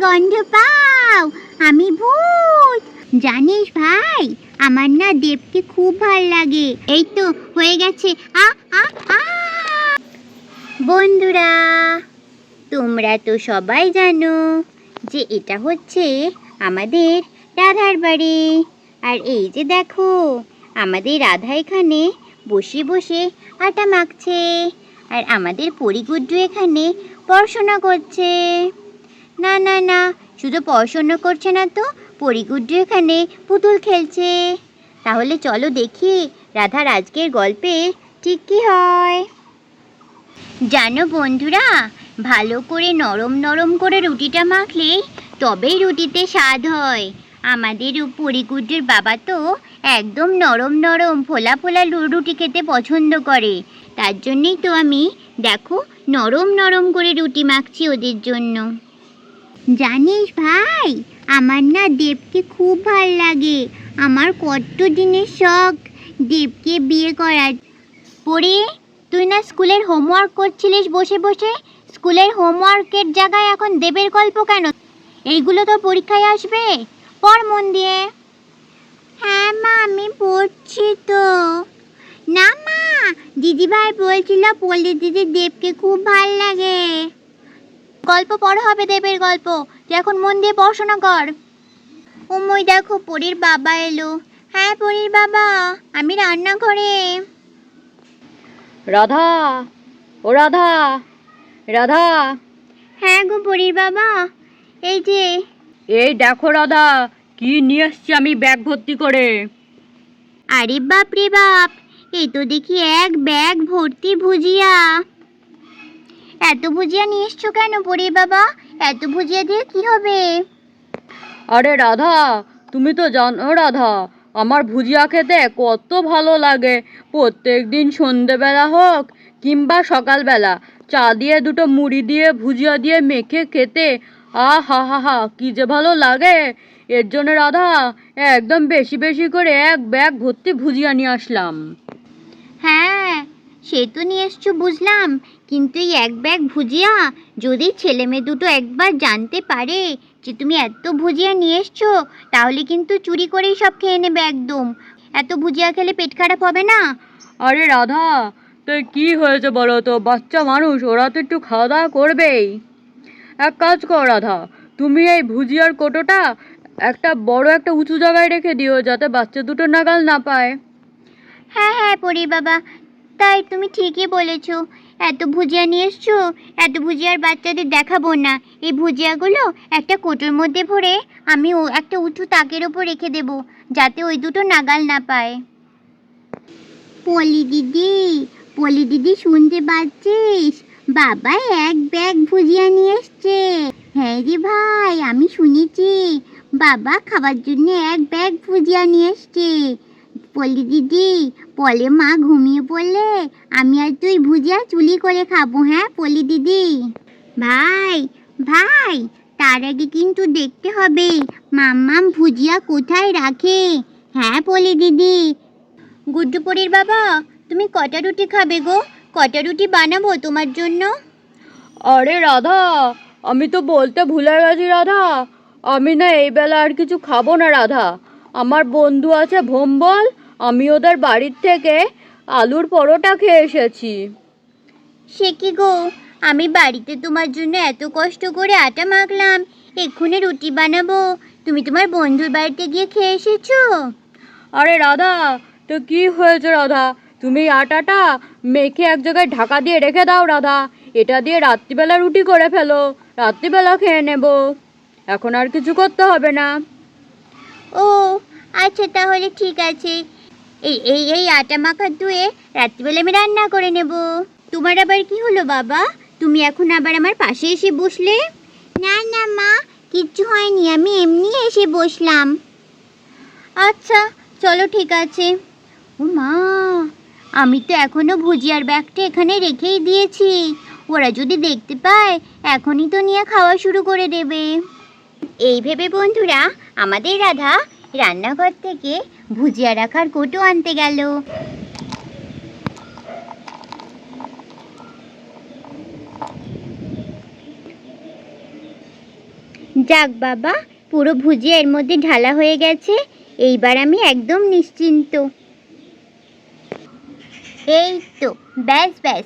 গন্ধ পাও? আমি ভূত। জানিস ভাই, আমার না দেবকে খুব ভাল লাগে। এই তো হয়ে গেছে। আ আ আ বন্ধুরা, তোমরা তো সবাই জানো যে এটা হচ্ছে আমাদের রাধার বাড়ি। আর এই যে দেখো, আমাদের রাধা এখানে বসে বসে আটা মাখছে, আর আমাদের পরিগুড্ডু এখানে পড়াশোনা করছে। না না না, শুধু পড়াশোনা করছে না তো, পরিগুড্ডু এখানে পুতুল খেলছে। তাহলে চলো দেখি রাধার আজকের গল্পে ঠিক কী হয়। জানো বন্ধুরা, ভালো করে নরম নরম করে রুটিটা মাখলে তবেই রুটিতে স্বাদ হয়। আমাদের পরিগুড্ডুর বাবা তো একদম নরম নরম ফোলা ফোলা রুটি খেতে পছন্দ করে। তার জন্যই তো আমি দেখো নরম নরম করে রুটি মাখছি ওদের জন্য। জানিস ভাই, আমার না দেবকে খুব ভাল লাগে। আমার কত দিনের শখ দেবকে বিয়ে করার। পরে তুই না স্কুলের হোমওয়ার্ক করছিলিস বসে বসে? স্কুলের হোমওয়ার্কের জায়গায় এখন দেবের গল্প কেন? এইগুলো তো পরীক্ষায় আসবে, পড় মন দিয়ে। হ্যাঁ মা, আমি পড়ছি তো। না মা, দিদিভাই বলছিল পল্লী দিদি দেবকে খুব ভাল লাগে। গল্প পড়া হবে দেবের গল্প, তুই এখন মন দিয়ে পড়াশোনা কর। ওমই দেখো পরীর বাবা এলো। হ্যাঁ পরীর বাবা, আমি রান্নাঘরে। রাধা, ও রাধা, রাধা। হ্যাঁ গো পরীর বাবা, এই যে। এই দেখো রাধা, কি নিয়ে এসছি আমি ব্যাগ ভর্তি করে। আরে বাপ রে বাপ, এই তো দেখি এক ব্যাগ ভর্তি ভুজিয়া। এত ভুজিয়া নিয়ে এসছো কেন পরীর বাবা? এত ভুজিয়া দিয়ে কি হবে? আরে রাধা, তুমি তো জানো রাধা, আমার ভুজিয়া খেতে কত ভালো লাগে। প্রত্যেক দিন সন্ধেবেলা হোক কিংবা সকালবেলা চা দিয়ে দুটো মুড়ি দিয়ে ভুজিয়া দিয়ে মেখে খেতে হা হা হা কি যে ভালো লাগে। এর জন্য রাধা একদম বেশি বেশি করে এক ব্যাগ ভর্তি ভুজিয়া নিয়ে আসলাম। হ্যাঁ, সে তো নিয়ে এসছো বুঝলাম, কিন্তু এই এক ব্যাগ ভুজিয়া যদি ছেলে মেয়ে দুটো একবার জানতে পারে যে তুমি এত ভুজিয়া নিয়ে এসছো, তাহলে কিন্তু চুরি করেই সব খেয়ে নেবে একদম। এত ভুজিয়া খেলে পেট খারাপ হবে না? আরে রাধা, তো কি হয়েছে বলো তো, বাচ্চা মানুষ, ওরা তো একটু খাওয়া দাওয়া করবেই। এক কাজ কর রাধা, তুমি এই ভুজিয়ার কোটোটা একটা বড় একটা উঁচু জায়গায় রেখে দিও, যাতে বাচ্চা দুটো নাগাল না পায়। হ্যাঁ হ্যাঁ পরি বাবা, তাই তুমি ঠিকই বলেছো। এত ভুজিয়া নিয়ে এসছো, এত ভুজিয়ার বাচ্চাদের দেখাবো না। এই ভুজিয়াগুলো একটা কোটোর মধ্যে ভরে আমি একটা উঁচু তাকের ওপর রেখে দেব, যাতে ওই দুটো নাগাল না পায়। পলি দিদি, পলি দিদি শুনতে পাচ্ছিস? বাবা এক ব্যাগ ভুজিয়া নিয়ে এসছে। হ্যাঁ রে ভাই, আমি শুনেছি বাবা খাবার জন্য এক ব্যাগ ভুজিয়া নিয়ে এসছে। পলি দিদি, পলে মা ঘুমিয়ে পড়লে আমি আর তুই ভুজিয়া চুলি করে খাবো। হ্যাঁ পলি দিদি। ভাই ভাই, তার আগে কিন্তু দেখতে হবে মাম্মাম ভুজিয়া কোথায় রাখে। হ্যাঁ পলি দিদি। গুড্ডু পরির বাবা, তুমি কটা রুটি খাবে গো? কটা রুটি বানাবো তোমার জন্য? আরে রাধা, আমি তো বলতে ভুলে গেছি রাধা, আমি না এই বেলা আর কিছু খাবো না রাধা। আমার বন্ধু আছে ভোম্বল, আমি ওদের বাড়ির থেকে আলুর পরোটা খেয়ে এসেছি। সে কি গো, আমি বাড়িতে তোমার জন্য এত কষ্ট করে আটা মাখলাম, এক্ষুনি রুটি বানাবো, তুমি তোমার বন্ধুর বাড়িতে গিয়ে খেয়ে এসেছো? আরে রাধা, তো কি হয়েছে রাধা, তুমি আটাটা মেখে এক জায়গায় ঢাকা দিয়ে রেখে দাও রাধা। এটা দিয়ে রাত্রিবেলা রুটি করে ফেলো, রাত্রিবেলা খেয়ে নেব, এখন আর কিছু করতে হবে না। ও আচ্ছা, তাহলে ঠিক আছে। এই এই এই আটা মাখা ধুয়ে রাত্রিবেলা আমি রান্না করে নেব। তোমার আবার কি হলো বাবা, তুমি এখন আবার আমার পাশে এসে বসলে? না না মা, কিচ্ছু হয়নি, আমি এমনি এসে বসলাম। আচ্ছা চলো ঠিক আছে। ও মা, আমি তো এখনো ভুজিয়ার ব্যাগটা এখানে রেখেই দিয়েছি। ওরা যদি দেখতে পায় এখনই তো নিয়ে খাওয়া শুরু করে দেবে। এই ভেবে বন্ধুরা আমাদের রাধা রান্নাঘর থেকে ভুজিয়া রাখার কৌটো আনতে গেল। যাক বাবা, পুরো ভুজিয়া এর মধ্যে ঢালা হয়ে গেছে। এইবার আমি একদম নিশ্চিন্ত। এই তো, ব্যাস ব্যাস,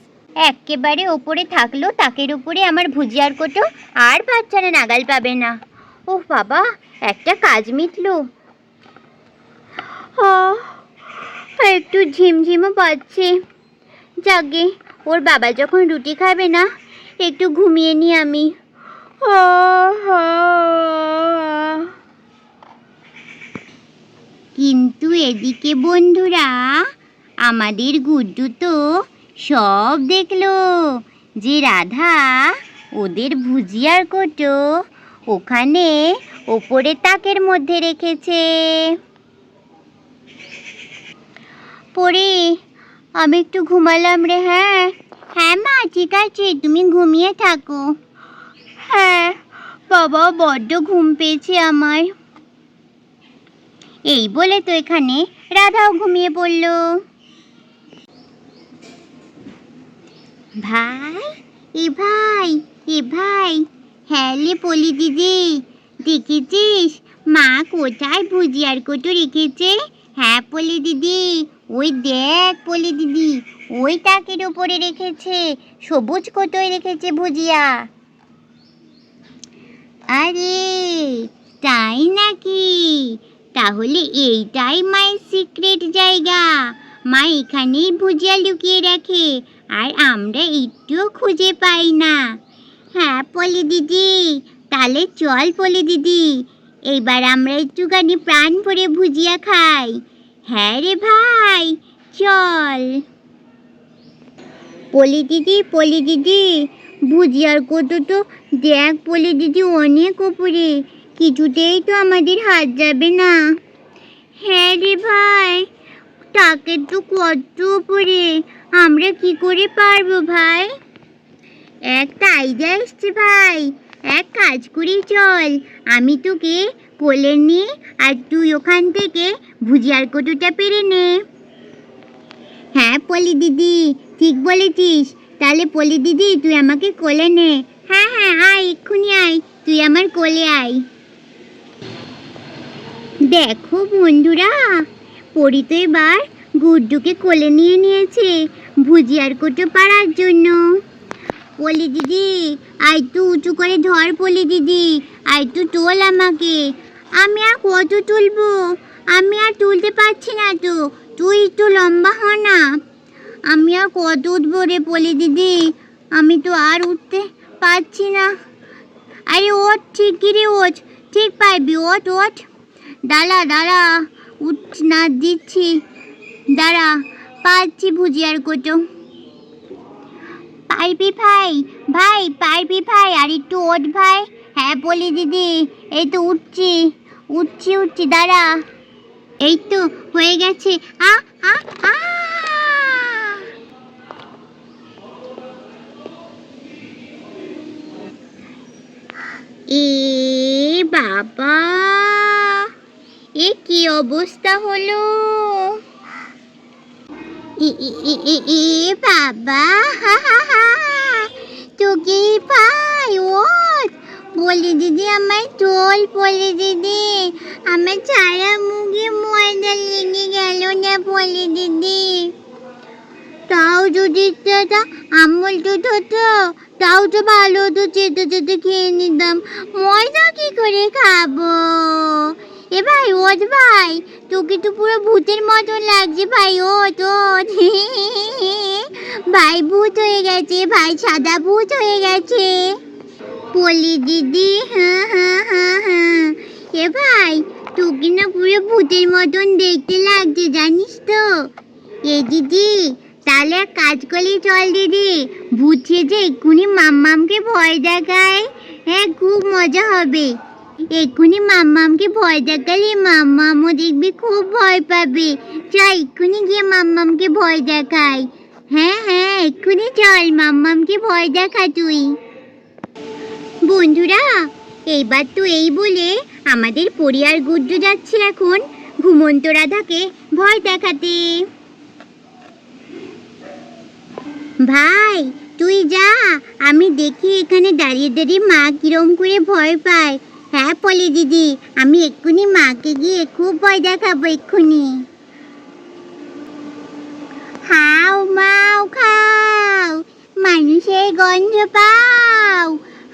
একেবারে ওপরে থাকলো, তাকের উপরে আমার ভুজিয়ার কোটো, আর বাচ্চারা নাগাল পাবে না। ওহ বাবা, একটা কাজ মিটলো। একটু ঝিমঝিমও পাচ্ছে। যাগে, ওর বাবা যখন রুটি খাবে না, একটু ঘুমিয়ে নি আমি। কিন্তু এদিকে বন্ধুরা, আমাদের গুড্ডু তো সব দেখলো যে রাধা ওদের ভুজিয়ার কোটো ওখানে ওপরে তাকের মধ্যে রেখেছে। পরে আমি একটু ঘুমালাম রে। হ্যাঁ হ্যাঁ মা, ঠিক আছে, তুমি ঘুমিয়ে থাকো। হ্যাঁ বাবা, বড্ড ঘুম পেয়েছে আমার। এই বলে তো এখানে রাধাও ঘুমিয়ে পড়ল। ভাই, এ ভাই, এ ভাই, হ্যাঁ লে পলি দিদি, দেখেছিস মা কোথায় ভুজিয়ার কোটো রেখেছে? হ্যাঁ পলি দিদি, ওই দেখ পলি দিদি, ওই তাকের উপরে রেখেছে, সবুজ কোটোয় রেখেছে ভুজিয়া। আরে তাই নাকি? তাহলে এইটাই মায়ের সিক্রেট জায়গা। মা এখানেই ভুজিয়া লুকিয়ে রাখে, আর আমরা একটুও খুঁজে পাই না। হ্যাঁ পলি দিদি, তাহলে চল পলি দিদি, এইবার আমরা একটুখানি প্রাণ ভরে ভুজিয়া খাই। হ্যাঁ রে ভাই, চল। পলি দিদি, ভুজিয়ার কোটো তো দেখ পলি দিদি, অনেক উপরে, কিছুতেই তো আমাদের হাত যাবে না। হ্যাঁ রে ভাই, তাকে তো কত উপরে, আমরা কি করে পারবো ভাই? একটা আইডিয়া এসছে ভাই, এক কাজ করি চল, আমি তোকে কোলে নিই, আর তুই ওখান থেকে ভুজিয়ার কোটোটা পেরে নে। হ্যাঁ পলি দিদি, ঠিক বলেছিস, তাহলে পলি দিদি তুই আমাকে কোলে নে। হ্যাঁ হ্যাঁ, আয় এক্ষুনি আয়, তুই আমার কোলে আয়। দেখো বন্ধুরা, পরি তো এবার গুড্ডুকে কোলে নিয়ে নিয়েছে ভুজিয়ার কোটো পাড়ার জন্য। পলি দিদি, আর একটু উঁচু করে ধর পলি দিদি, আর একটু তোল আমাকে। আমি আর কত তুলবো, আমি আর তুলতে পারছি না তো, তুই একটু লম্বা হ না। আমি আর কত উঠবো রে পলি দিদি, আমি তো আর উঠতে পারছি না। আরে ওঠ, ঠিকই রে, ওঠ, ঠিক পারবি, ওঠ ওঠ। দাঁড়া, উঠ না দিচ্ছি, দাঁড়া, পাচ্ছি ভুজিয়ার কোটো। পারবি ভাই, ভাই পারবি ভাই, আর একটু ওঠ ভাই। হ্যাঁ পলি দিদি, এই তো উঠছি, দাঁড়া। এই তো হয়ে গেছে। আ আ আ এ বাবা, এ কি অবস্থা হলো? এ বাবা, তোকে ভাই, ওঠ। বলি দিদি, আমায় তোল, বলি দিদি, আমার ছায়া মুখে ময়দা লেগে গেল না বলি দিদি। তাও যদি আমল দুধ হতো, তাও তো ভালো হতো, চেটে খেয়ে নিতাম, ময়দা কি করে খাবো? এ ভাই ওঠ ভাই, তোকে তো পুরো ভূতের মতন লাগছে ভাই, ওঠ ওঠ। ভাই ভূত হয়ে গেছে, ভাই সাদা ভূত হয়ে গেছে। পলি দিদি, হ্যাঁ, এ ভাই তোকে না পুরো ভূতের মতন দেখতে লাগছে, জানিস তো। এ দিদি, তাহলে এক কাজ করলে চল দিদি, ভূত সেজে এক্ষুনি মাম্মামকে ভয় দেখায়। হ্যাঁ খুব মজা হবে, এক্ষুনি মাম্মামকে ভয় দেখালে মাম্মামও দেখবি খুব ভয় পাবে। চল এক্ষুনি গিয়ে মাম্মামকে ভয় দেখাই। হ্যাঁ এক্ষুনি চল, মাম্মামকে ভয় দেখা তুই। বন্ধুরা, এইবার তো এই বলে আমাদের পরি আর গুড্ডু যাচ্ছে এখন ঘুমন্ত রাধাকে ভয় দেখাতে। ভাই তুই যা, আমি দেখি এখানে দাঁড়িয়ে মা কিরম করে ভয় পায়। হ্যাঁ পলি দিদি, আমি এক্ষুনি মাকে গিয়ে খুব ভয় দেখাবো এক্ষুনি। হাও মাও খাও, মানুষের গন্ধ পাও।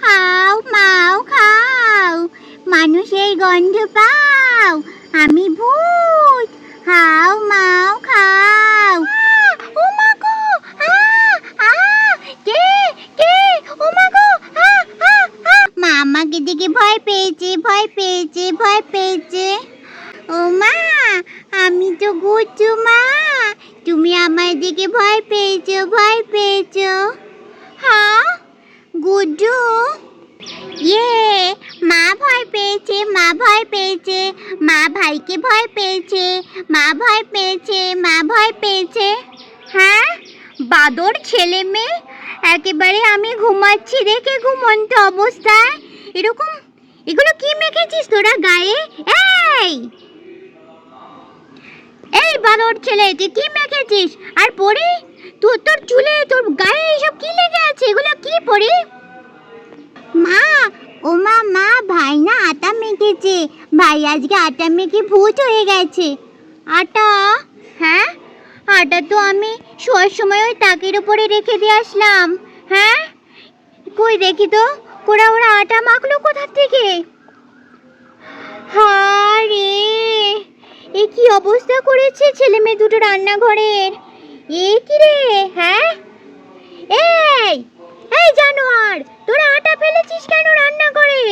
হাও মাও খাও, মানুষের গন্ধ পাও। আমি ভূত, হাও মাও খাও। ও মা গো, কে কে, ও মা গো, মা আমাকে দেখে ভয় পেয়েছে, ভয় পেয়েছে, ভয় পেয়েছে। ও মা, আমি তো গুচ্ছু মা, তুমি আমার দিকে ভয় পেয়েছো, ভয় পেয়েছো। হ্যাঁ গুড্ডু, ইয়ে, মা ভয় পেয়েছে, মা ভয় পেয়েছে, মা ভাইকে ভয় পেয়েছে, মা ভয় পেয়েছে, মা ভয় পেয়েছে। হ্যাঁ বাদর ছেলে মেয়ে, একেবারে আমি ঘুমাচ্ছি দেখে ঘুমন্ত অবস্থায় এরকম, এগুলো কি মেখেছিস তোরা গায়ে? এই এই বানর ছেলে, তুই কি মেখেছিস? আর পরি, তোর চুলে, তোর গায়ে এসব কি লেগে আছে? এগুলো কি পরি? মা, ও মা, মা ভাই না আটা মেখেছে, ভাই আজকে আটা মেখে ভূত হয়ে গেছে। আটা? হ্যাঁ, আটা তো আমি শোয়ার সময় ওই তাকের উপরে রেখে দিয়ে আসলাম। হ্যাঁ কই দেখি তো, ওরা আটা মাখলো কোথা থেকে? হারে, এ কি অবস্থা করেছে ছেলে মেয়ে দুটো রান্নাঘরের! এ কি রে? হ্যাঁ এই এই জানোয়ার, তোরা আটা ফেলেছিস কেন রান্নাঘরে?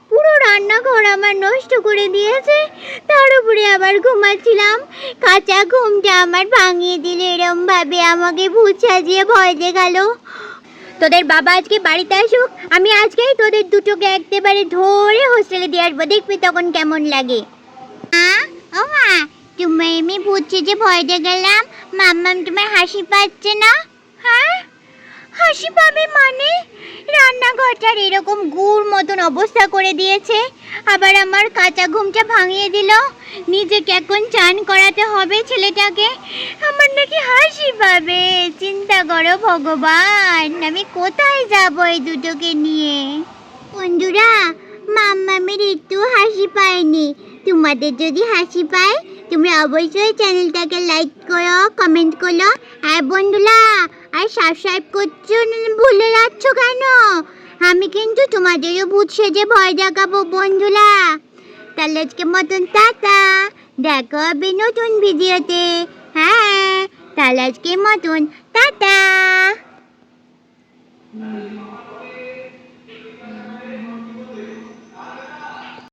পুরো রান্নাঘর আমার নষ্ট করে দিয়েছে, তার উপরে আবার ঘুমাচ্ছিলাম, কাঁচা ঘুমটা আমার ভাঙিয়ে দিলে এরম ভাবে, আমাকে ভূত সাজিয়ে ভয় দেখালো। তোদের বাবা আজকে বাড়িতে আসুক, আমি আজকেই তোদের দুটোকে একেবারে ধরে হোস্টেলে দিয়ে আসবো, দেখবি তখন কেমন লাগে। ও মা, তুমি আমি ভূত সেজে ভয় দেখালাম, মাম্মাম তোমার হাসি পাচ্ছে না? হ্যাঁ হাসি পাবে মানে? রান্নাঘরটার এরকম গুড় মতন অবস্থা করে দিয়েছে, আবার আমার কাঁচা ঘুমটা ভাঙিয়ে দিল। নিজেকে এখন চান করাতে হবে ছেলেটাকে, আমার নাকি হাসি পাবে। চিন্তা করো ভগবান, আমি কোথায় যাব এই দুটোকে নিয়ে? বন্ধুরা, মাম্মামের একটু হাসি পায়নি। তোমাদের যদি হাসি পায়, তোমরা অবশ্যই চ্যানেলটাকে লাইক করো, কমেন্ট করো, আর বন্ধুরা আর সাবস্ক্রাইব করছো ভুলে যাচ্ছ কেন? আমি কিন্তু তোমাদেরও ভূত সেজে ভয় দেখাবো বন্ধুরা। তাহলে আজকে মতন টাটা, দেখা হবে নতুন ভিডিওতে। হ্যাঁ তাহলে আজকে মতন টাটা।